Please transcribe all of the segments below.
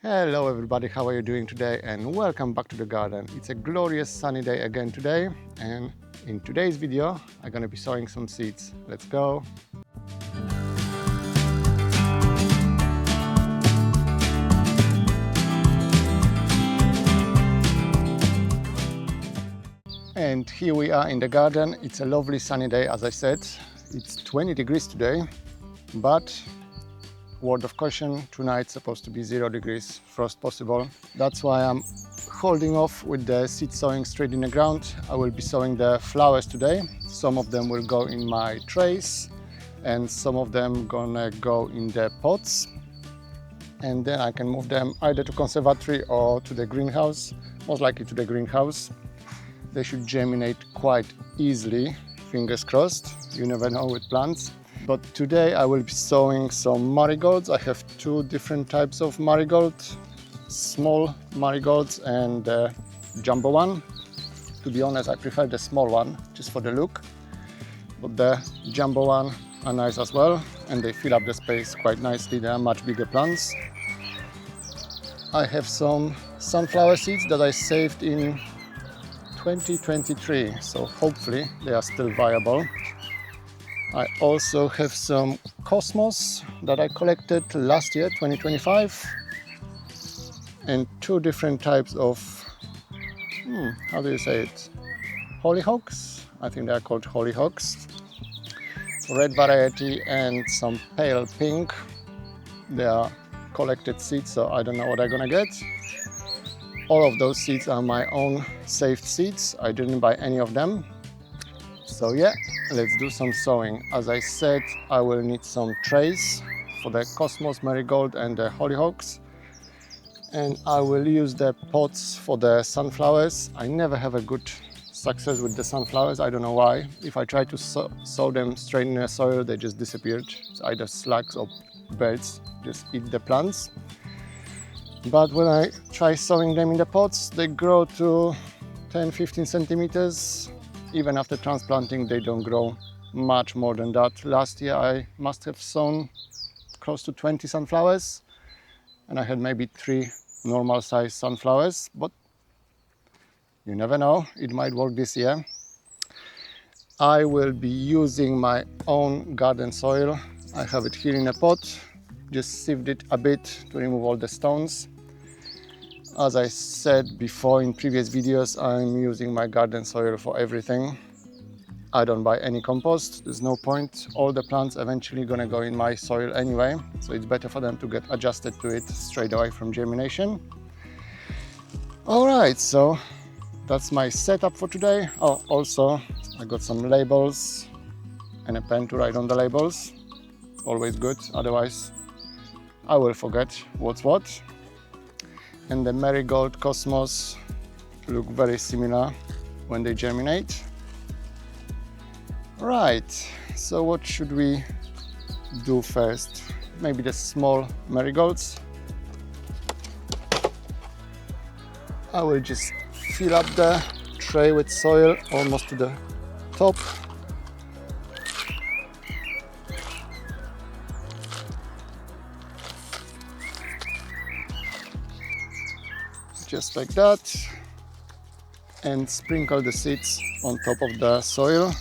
Hello everybody, how are you doing today? And welcome back to the garden. It's a glorious sunny day again today, and in today's video I'm gonna be sowing some seeds. Let's go! And here we are in the garden. It's a lovely sunny day, as I said. It's 20 degrees today, but word of caution, tonight's supposed to be 0 degrees, frost possible. That's why I'm holding off with the seed sowing straight in the ground. I will be sowing the flowers today. Some of them will go in my trays and some of them gonna go in the pots. And then I can move them either to conservatory or to the greenhouse, most likely to the greenhouse. They should germinate quite easily, fingers crossed. You never know with plants. But today I will be sowing some marigolds. I have two different types of marigold, small marigolds and the jumbo one. To be honest, I prefer the small one just for the look, but the jumbo one are nice as well, and they fill up the space quite nicely. They are much bigger plants. I have some sunflower seeds that I saved in 2023, so hopefully they are still viable. I also have some Cosmos that I collected last year, 2025, and two different types of, how do you say it? Hollyhocks? I think they are called Hollyhocks. Red variety and some pale pink. They are collected seeds, so I don't know what I'm gonna get. All of those seeds are my own saved seeds. I didn't buy any of them. So yeah, let's do some sowing. As I said, I will need some trays for the Cosmos Marigold and the Hollyhocks. And I will use the pots for the sunflowers. I never have a good success with the sunflowers. I don't know why. If I try to sow them straight in the soil, they just disappeared. It's either slugs or birds just eat the plants. But when I try sowing them in the pots, they grow to 10-15 centimeters. Even after transplanting, they don't grow much more than that. Last year I must have sown close to 20 sunflowers, and I had maybe 3 normal size sunflowers, but you never know, it might work this year. I will be using my own garden soil. I have it here in a pot, just sieved it a bit to remove all the stones. As I said before in previous videos, I'm using my garden soil for everything. I don't buy any compost, there's no point. All the plants eventually gonna go in my soil anyway, so it's better for them to get adjusted to it straight away from germination. Alright, so that's my setup for today. Oh, also I got some labels and a pen to write on the labels. Always good, otherwise I will forget what's what. And the Marigold Cosmos look very similar when they germinate. Right, so what should we do first? Maybe the small marigolds. I will just fill up the tray with soil almost to the top. Just like that, and sprinkle the seeds on top of the soil.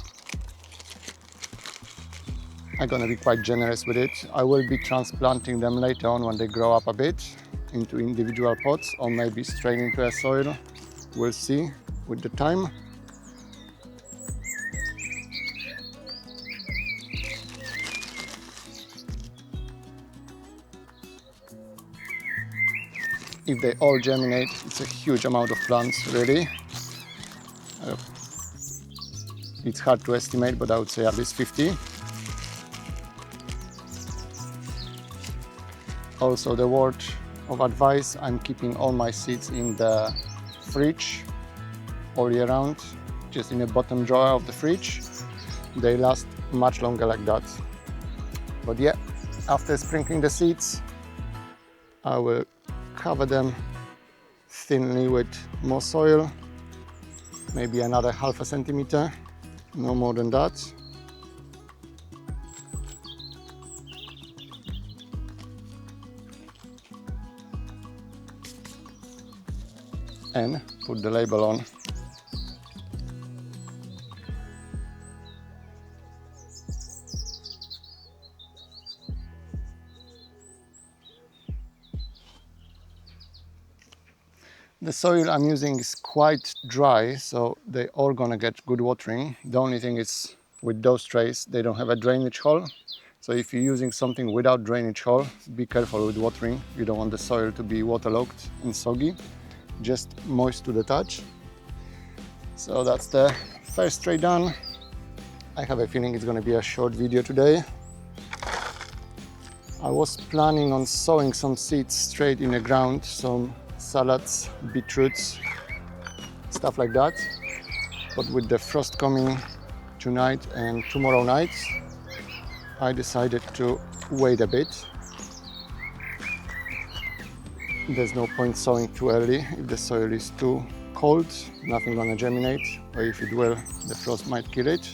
I'm gonna be quite generous with it. I will be transplanting them later on when they grow up a bit into individual pots, or maybe straight into a soil. We'll see with the time. If they all germinate, it's a huge amount of plants, really. It's hard to estimate, but I would say at least 50. Also, the word of advice, I'm keeping all my seeds in the fridge all year round, just in the bottom drawer of the fridge. They last much longer like that. But yeah, after sprinkling the seeds, I will cover them thinly with more soil, maybe another ½ centimeter, no more than that. and put the label on. The soil I'm using is quite dry, so they all gonna get good watering. The only thing is with those trays, they don't have a drainage hole. So if you're using something without drainage hole, be careful with watering. You don't want the soil to be waterlogged and soggy, just moist to the touch. So that's the first tray done. I have a feeling it's gonna be a short video today. I was planning on sowing some seeds straight in the ground, some salads, beetroots, stuff like that. But with the frost coming tonight and tomorrow night, I decided to wait a bit. There's no point sowing too early. If the soil is too cold, nothing gonna germinate, or if it will, the frost might kill it.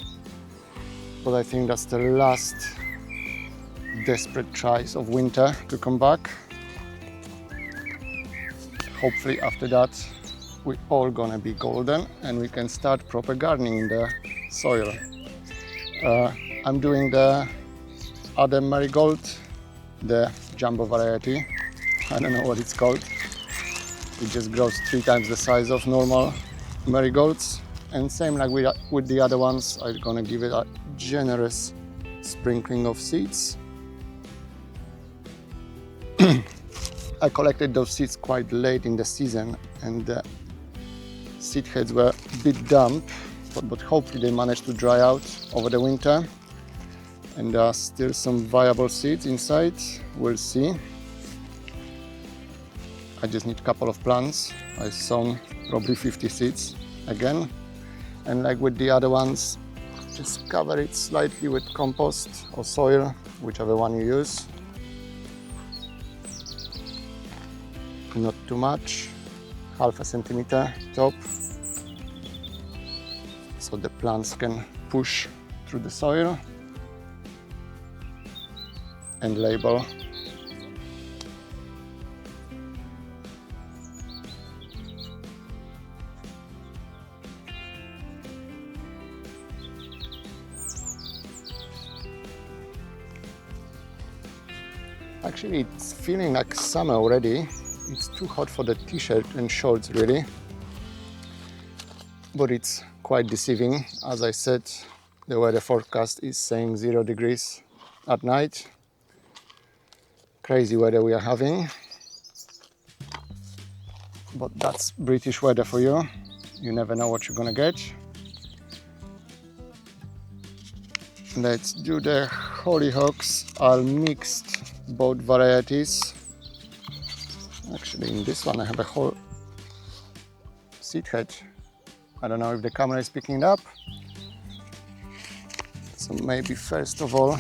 But I think that's the last desperate tries of winter to come back. Hopefully after that we're all gonna be golden and we can start proper gardening in the soil. I'm doing the other marigold, the jumbo variety. I don't know what it's called. It just grows 3 times the size of normal marigolds. And same like with the other ones, I'm gonna give it a generous sprinkling of seeds. I collected those seeds quite late in the season and the seed heads were a bit damp, but hopefully they managed to dry out over the winter. And there are still some viable seeds inside, we'll see. I just need a couple of plants. I sown probably 50 seeds again. And like with the other ones, just cover it slightly with compost or soil, whichever one you use. Not too much, half a centimeter top, so the plants can push through the soil. And label. Actually, it's feeling like summer already. It's too hot for the t-shirt and shorts really, but it's quite deceiving. As I said, the weather forecast is saying 0 degrees at night. Crazy weather we are having, but that's British weather for you. You never know what you're gonna get. Let's do the Hollyhocks. I'll mixed both varieties. Actually, in this one I have a whole seed head. I don't know if the camera is picking it up. So maybe first of all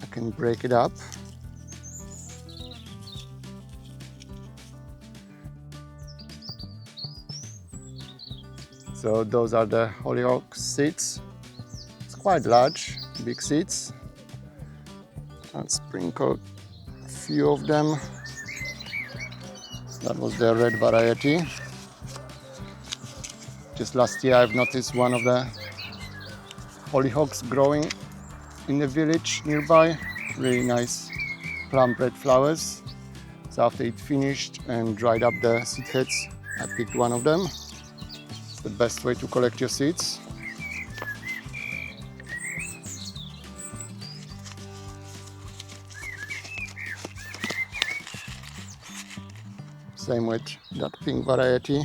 I can break it up. So those are the Hollyhocks seeds. It's quite large, big seeds. I'll sprinkle a few of them. That was the red variety. Just last year I've noticed one of the Hollyhocks growing in the village nearby. Really nice plump red flowers. So after it finished and dried up the seed heads, I picked one of them. It's the best way to collect your seeds. Same with that pink variety.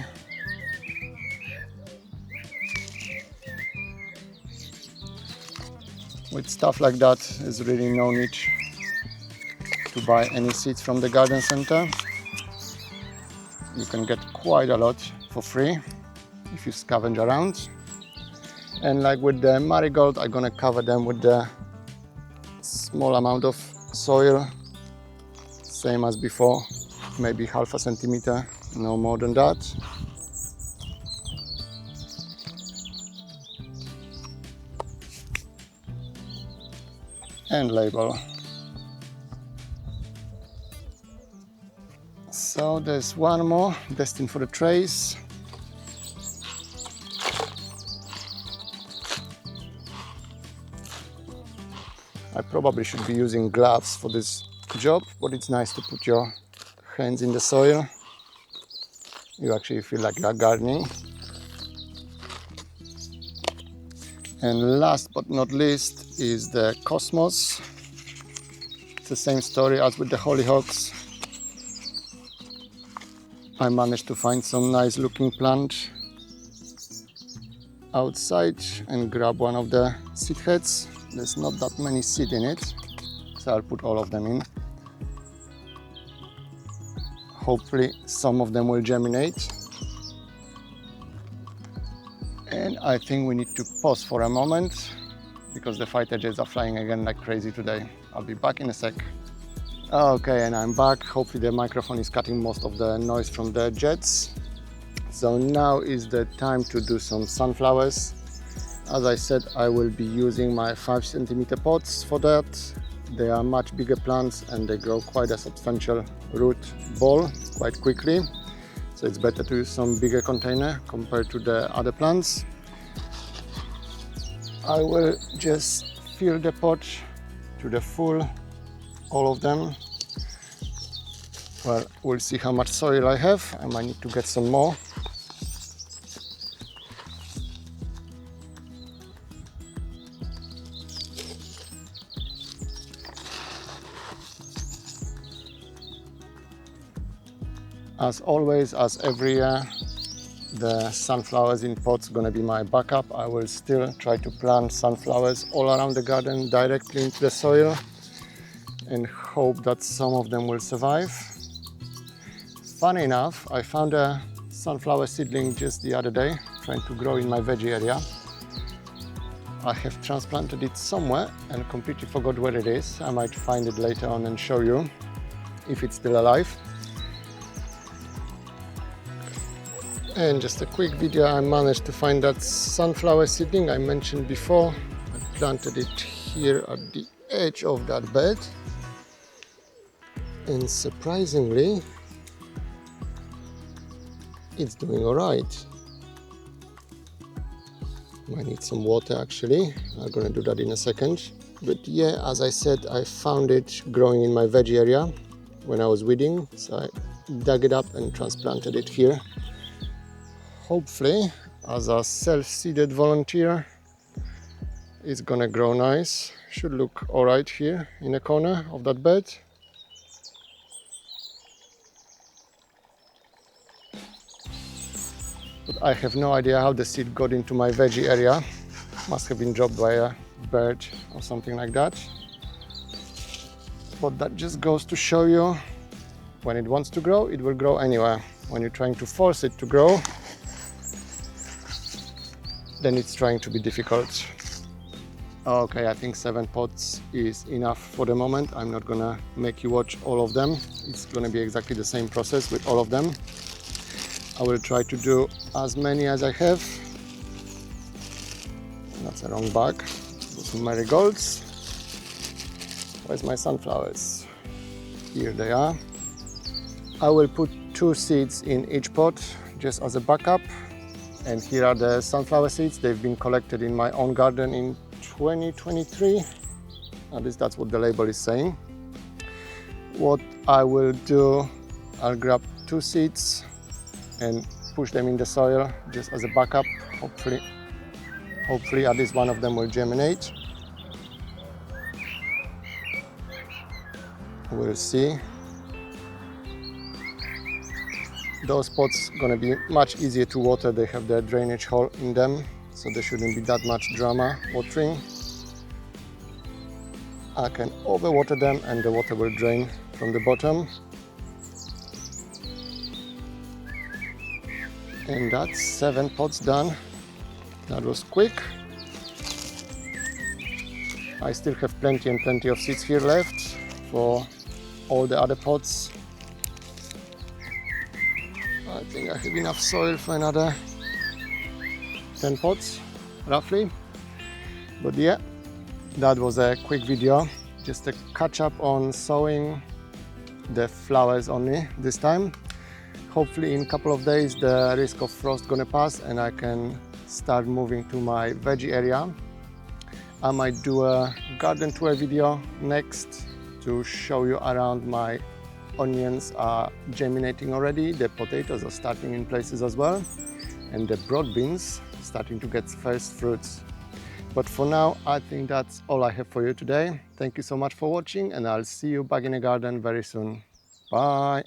With stuff like that, there's really no need to buy any seeds from the garden center. You can get quite a lot for free if you scavenge around. And like with the marigold, I'm gonna cover them with the small amount of soil, same as before. Maybe half a centimeter, no more than that. And label. So there's one more destined for the trays. I probably should be using gloves for this job, but it's nice to put your hands in the soil. You actually feel like you're gardening. And last but not least is the Cosmos. It's the same story as with the Hollyhocks. I managed to find some nice looking plant outside and grab one of the seed heads. There's not that many seed in it, so I'll put all of them in. Hopefully some of them will germinate. And I think we need to pause for a moment because the fighter jets are flying again like crazy today. I'll be back in a sec. Okay, and I'm back. Hopefully the microphone is cutting most of the noise from the jets. So now is the time to do some sunflowers. As I said, I will be using my 5 centimeter pots for that. They are much bigger plants and they grow quite a substantial root ball quite quickly. So it's better to use some bigger container compared to the other plants. I will just fill the pot to the full, all of them. Well, we'll see how much soil I have. I might need to get some more. As always, as every year, the sunflowers in pots gonna be my backup. I will still try to plant sunflowers all around the garden directly into the soil and hope that some of them will survive. Funny enough, I found a sunflower seedling just the other day, trying to grow in my veggie area. I have transplanted it somewhere and completely forgot where it is. I might find it later on and show you if it's still alive. And just a quick video, I managed to find that sunflower seedling I mentioned before. I planted it here at the edge of that bed. And surprisingly, it's doing all right. Might need some water actually. I'm gonna do that in a second. But yeah, as I said, I found it growing in my veggie area when I was weeding. So I dug it up and transplanted it here. Hopefully, as a self-seeded volunteer, it's gonna grow nice. Should look all right here in the corner of that bed. But I have no idea how the seed got into my veggie area. Must have been dropped by a bird or something like that. But that just goes to show you, when it wants to grow, it will grow anywhere. When you're trying to force it to grow, then it's trying to be difficult. Okay, I think 7 pots is enough for the moment. I'm not gonna make you watch all of them. It's gonna be exactly the same process with all of them. I will try to do as many as I have. That's a wrong bag. Some marigolds. Where's my sunflowers? Here they are. I will put 2 seeds in each pot just as a backup. And here are the sunflower seeds. They've been collected in my own garden in 2023. At least that's what the label is saying. What I will do, I'll grab 2 seeds and push them in the soil just as a backup. Hopefully at least one of them will germinate. We'll see. Those pots gonna be much easier to water. They have the drainage hole in them, so there shouldn't be that much drama watering. I can overwater them and the water will drain from the bottom. And that's 7 pots done. That was quick. I still have plenty and plenty of seeds here left for all the other pots. I think I have enough soil for another 10 pots, roughly. But yeah, that was a quick video. Just a catch up on sowing the flowers only this time. Hopefully in a couple of days the risk of frost gonna pass and I can start moving to my veggie area. I might do a garden tour video next to show you around. My onions are germinating already, the potatoes are starting in places as well, and the broad beans starting to get first fruits. But for now, I think that's all I have for you today. Thank you so much for watching, and I'll see you back in the garden very soon. Bye!